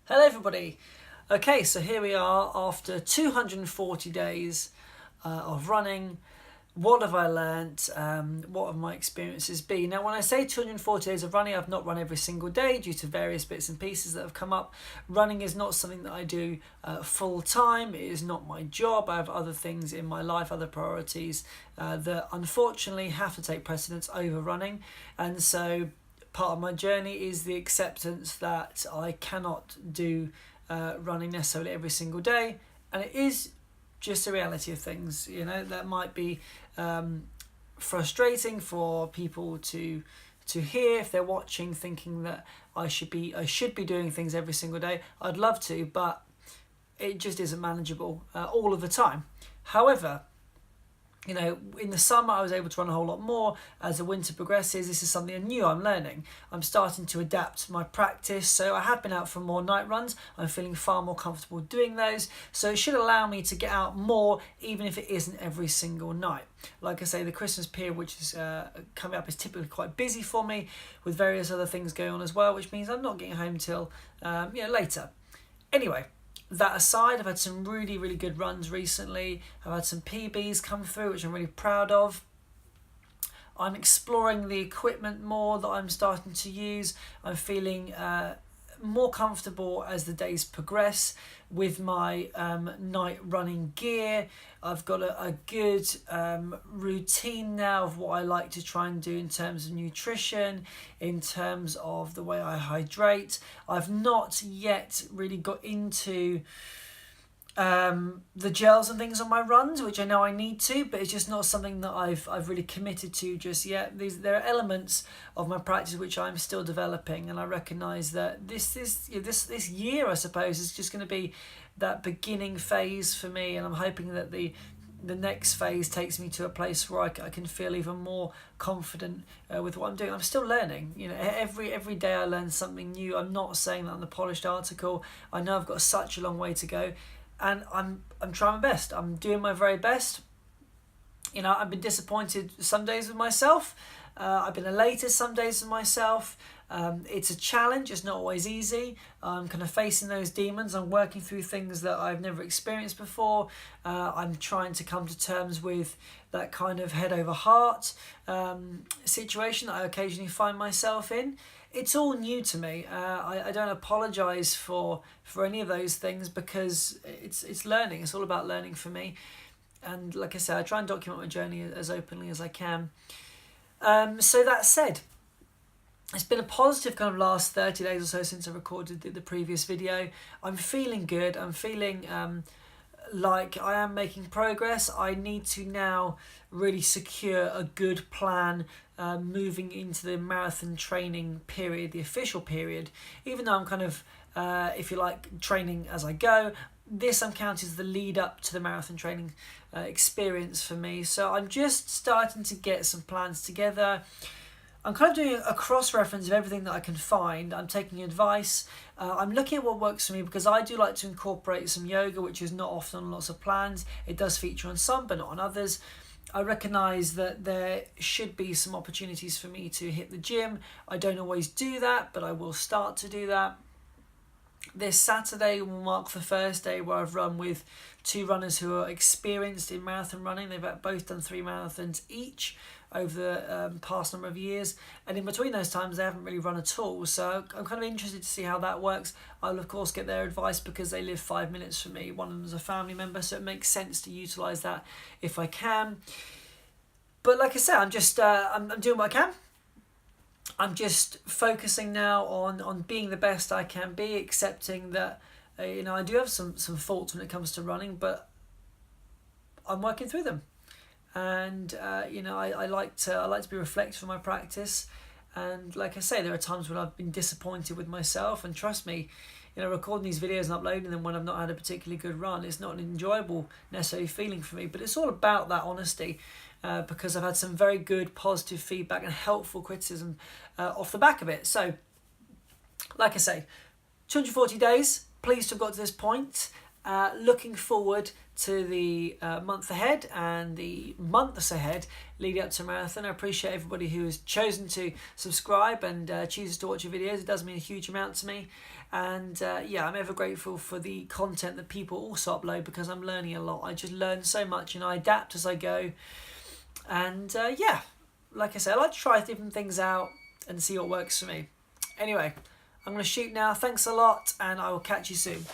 Hello everybody. Okay, so here we are after 240 days of running. What have I learnt? What have my experiences been? Now, when I say 240 days of running, I've not run every single day due to various bits and pieces that have come up. Running is not something that I do full time. It is not my job. I have other things in my life, other priorities that unfortunately have to take precedence over running. And so part of my journey is the acceptance that I cannot do running necessarily every single day, and it is just the reality of things. That might be frustrating for people to hear if they're watching, thinking that I should be doing things every single day. I'd love to, but it just isn't manageable all of the time. However, in the summer I was able to run a whole lot more. As the winter progresses, this is something new I'm learning. I'm starting to adapt my practice, so I have been out for more night runs. I'm feeling far more comfortable doing those, so it should allow me to get out more, even if it isn't every single night. Like I say, the Christmas period, which is coming up, is typically quite busy for me, with various other things going on as well, which means I'm not getting home till later. Anyway, that aside, I've had some really, really good runs recently. I've had some PBs come through, which I'm really proud of. I'm exploring the equipment more that I'm starting to use. I'm feeling more comfortable as the days progress with my night running gear. I've got a good routine now of what I like to try and do in terms of nutrition, in terms of the way I hydrate. I've not yet really got into the gels and things on my runs, which I know I need to, but it's just not something that I've really committed to just yet. There are elements of my practice which I'm still developing, and I recognise that this year, I suppose, is just going to be that beginning phase for me, and I'm hoping that the next phase takes me to a place where I can feel even more confident with what I'm doing. I'm still learning. Every day I learn something new. I'm not saying that I'm the polished article. I know I've got such a long way to go. And I'm trying my best. I'm doing my very best. I've been disappointed some days with myself. I've been elated some days with myself. It's a challenge. It's not always easy. I'm kind of facing those demons. I'm working through things that I've never experienced before. I'm trying to come to terms with that kind of head over heart situation that I occasionally find myself in. It's all new to me. I don't apologise for any of those things, because it's learning. It's all about learning for me. And like I said, I try and document my journey as openly as I can. So that said, it's been a positive kind of last 30 days or so since I recorded the previous video. I'm feeling good. I'm feeling like I am making progress. I need to now really secure a good plan moving into the marathon training period, the official period. Even though I'm kind of, if you like, training as I go, this I'm counting as the lead up to the marathon training experience for me. So I'm just starting to get some plans together. I'm kind of doing a cross-reference of everything that I can find. I'm taking advice. I'm looking at what works for me, because I do like to incorporate some yoga, which is not often on lots of plans. It does feature on some, but not on others. I recognise that there should be some opportunities for me to hit the gym. I don't always do that, but I will start to do that. This Saturday will mark the first day where I've run with two runners who are experienced in marathon running. They've both done 3 marathons each over the past number of years, and in between those times they haven't really run at all, so I'm kind of interested to see how that works. I'll of course get their advice because they live 5 minutes from me. One of them is a family member, so it makes sense to utilise that if I can. But like I said, I'm just I'm doing what I can. I'm just focusing now on being the best I can be, accepting that I do have some faults when it comes to running, but I'm working through them. And I like to be reflective of my practice, and like I say, there are times when I've been disappointed with myself, and trust me, recording these videos and uploading them when I've not had a particularly good run, it's not an enjoyable necessarily feeling for me, but it's all about that honesty, because I've had some very good positive feedback and helpful criticism off the back of it. So like I say, 240 days, pleased to have got to this point. looking forward to the month ahead and the months ahead leading up to marathon. I appreciate everybody who has chosen to subscribe and chooses to watch your videos. It does mean a huge amount to me. And yeah, I'm ever grateful for the content that people also upload, because I'm learning a lot. I just learn so much and I adapt as I go. And yeah, like I said, I like to try different things out and see what works for me. Anyway, I'm going to shoot now. Thanks a lot, and I will catch you soon.